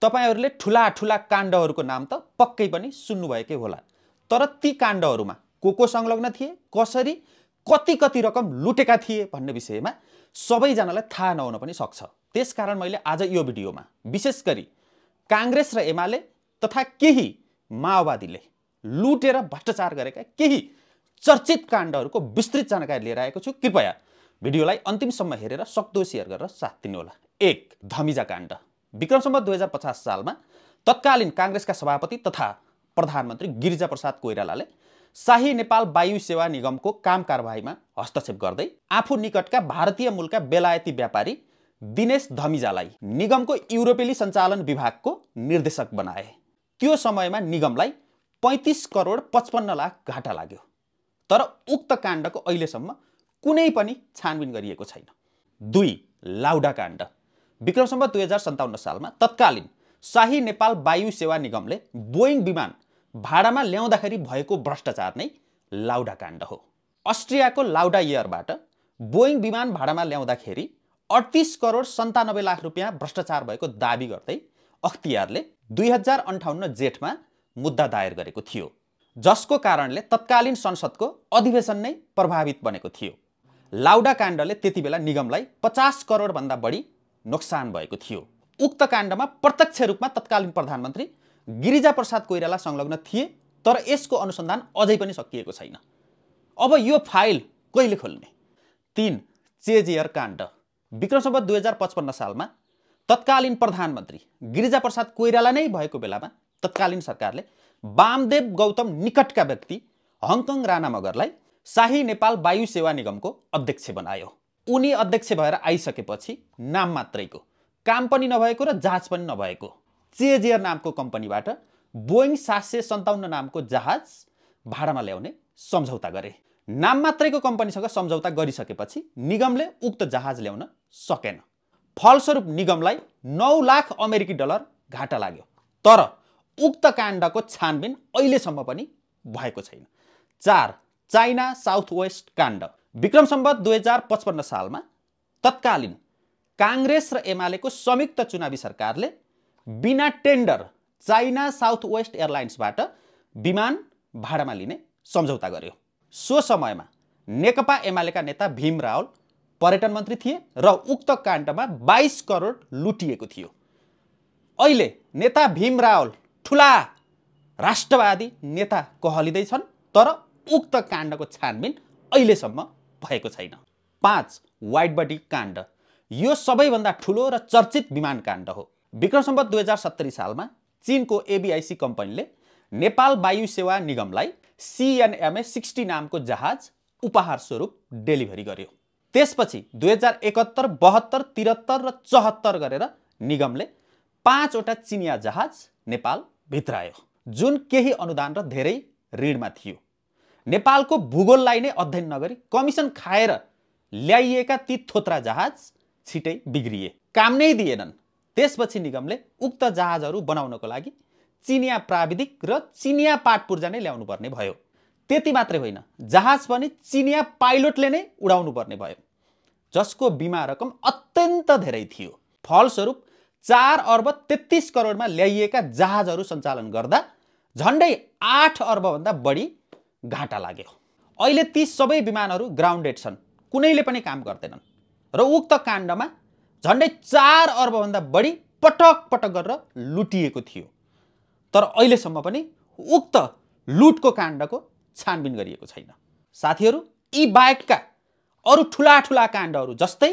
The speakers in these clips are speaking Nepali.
तपाईहरुले ठूला ठूला काण्डहरुको नाम त पक्कै पनि सुन्नुभएकै होला। तर ती काण्डहरुमा को संलग्न थिए, कसरी, कति रकम लुटेका थिए भन्ने विषयमा सबैजनालाई थाहा नहुन पनि सक्छ। त्यसकारण मैले आज यो भिडियोमा विशेष गरी कांग्रेस र एमाले तथा केही माओवादीले लुटेर भ्रष्टाचार गरेका केही चर्चित काण्डहरुको विस्तृत जानकारी लिएर आएको छु। कृपया भिडियोलाई अन्तिमसम्म हेरेर सक्दो शेयर गरेर साथ दिनुहोला। 1. धमिजा काण्ड। विक्रम सम्वत 2050 सालमा तत्कालीन कांग्रेसका सभापति तथा प्रधानमन्त्री गिरिजाप्रसाद कोइरालाले शाही नेपाल वायु सेवा निगमको काम कारबाहीमा हस्तक्षेप गर्दै आफू निकटका भारतीय मूलका बेलायती व्यापारी दिनेश धमिजालाई निगमको युरोपेली सञ्चालन विभागको निर्देशक बनाए। त्यो समयमा निगमलाई 35 करोड 55 लाख घाटा लाग्यो। तर उक्त काण्डको अहिलेसम्म कुनै पनि छानबिन गरिएको छैन। 2. लाउडा काण्ड। विक्रम सम्वत 2057 सालमा तत्कालीन शाही नेपाल वायु सेवा निगमले बोइङ विमान भाडामा ल्याउँदाखेरि भएको भ्रष्टाचार नै लाउडा काण्ड हो। अस्ट्रियाको लाउडा एयरबाट बोइङ विमान भाडामा ल्याउँदाखेरि 38 करोड 97 लाख रुपियाँ भ्रष्टाचार भएको दाबी गर्दै अख्तियारले 2058 जेठमा मुद्दा दायर गरेको थियो, जसको कारणले तत्कालीन संसदको अधिवेशन नै प्रभावित बनेको थियो। लाउडा काण्डले त्यतिबेला निगमलाई 50 करोड भन्दा बढी नोक्सान भएको थियो। उक्त काण्डमा प्रत्यक्ष रूपमा तत्कालीन प्रधानमन्त्री गिरिजाप्रसाद कोइराला संलग्न थिए, तर यसको अनुसन्धान अझै पनि सकिएको छैन। अब यो फाइल कहिले खोल्ने? 3. चेजियर काण्ड। विक्रम सम्वत 2055 सालमा तत्कालीन प्रधानमन्त्री गिरिजाप्रसाद कोइराला नै भएको बेलामा तत्कालीन सरकारले वामदेव गौतम निकटका व्यक्ति हङकङ राणा मगरलाई शाही नेपाल वायु सेवा निगमको अध्यक्ष बनायो। उनी अध्यक्ष भएर आइसकेपछि नाम मात्रैको, काम पनि नभएको र जहाज पनि नभएको चेजियर नामको कम्पनीबाट बोइङ 757 नामको जहाज भाडामा ल्याउने सम्झौता गरे। नाम मात्रैको कम्पनीसँग सम्झौता गरिसकेपछि निगमले उक्त जहाज ल्याउन सकेन। फलस्वरूप निगमलाई 9 लाख अमेरिकी डलर घाटा लाग्यो। तर उक्त काण्डको छानबिन अहिलेसम्म पनि भएको छैन। 4. चाइना साउथ वेस्ट काण्ड। विक्रम सम्वत 2055 सालमा तत्कालीन कांग्रेस र एमालेको संयुक्त चुनावी सरकारले बिना टेन्डर चाइना साउथ वेस्ट एयरलाइन्सबाट विमान भाडामा लिने सम्झौता गर्यो। सो समयमा नेकपा एमालेका नेता भीम रावल पर्यटन मन्त्री थिए र उक्त काण्डमा 22 करोड लुटिएको थियो। अहिले नेता भीम रावल ठूला राष्ट्रवादी नेता कहलिँदैछन्, तर उक्त काण्डको छानबिन अहिलेसम्म भएको छैन। 5. वाइड बडी काण्ड। यो सबैभन्दा ठूलो र चर्चित विमान काण्ड हो। विक्रम सम्वत 2070 सालमा चीनको एबीआईसी कम्पनीले नेपाल वायु सेवा निगमलाई CNMA 60 नामको जहाज उपहार स्वरूप डेलिभरी गर्यो। त्यसपछि 2071, 72, 73 र 74 गरेर निगमले 5 वटा चिनिया जहाज नेपाल भित्रायो, जुन केही अनुदान र धेरै ऋणमा थियो। नेपालको भूगोललाई नै अध्ययन नगरी कमिसन खाएर ल्याइएका ती थोत्रा जहाज छिटै बिग्रिए, काम नै दिएनन्। त्यसपछि निगमले उक्त जहाजहरू बनाउनको लागि चिनिया प्राविधिक र चिनिया पाट पूर्जा नै ल्याउनु पर्ने भयो। त्यति मात्रै होइन, जहाज पनि चिनिया पाइलटले नै उडाउनु पर्ने भयो, जसको बीमा रकम अत्यन्त धेरै थियो। फलस्वरूप 4 अर्ब 33 करोडमा ल्याइएका जहाजहरू सञ्चालन गर्दा झन्डै 8 अर्ब भन्दा बढी घाटा लाग्यो। अहिले ती सबै विमानहरू ग्राउन्डेड छन्, कुनैले पनि काम गर्दैनन् र उक्त काण्डमा झन्डै 4 अर्ब भन्दा बढी पटक गरेर लुटिएको थियो। तर अहिलेसम्म पनि उक्त लुटको काण्डको छानबिन गरिएको छैन। साथीहरू, यी बाहेकका अरू ठूला ठूला काण्डहरू जस्तै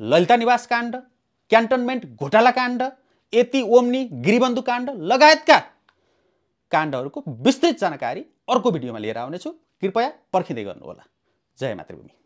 ललिता निवास काण्ड, क्यान्टनमेन्ट घोटाला काण्ड, एती ओम्नी गिरिबन्धु काण्ड लगायतका काण्डहरूको विस्तृत जानकारी अर्को भिडियोमा लिएर आउनेछु। कृपया पर्खिँदै गर्नुहोला। जय मातृभूमि।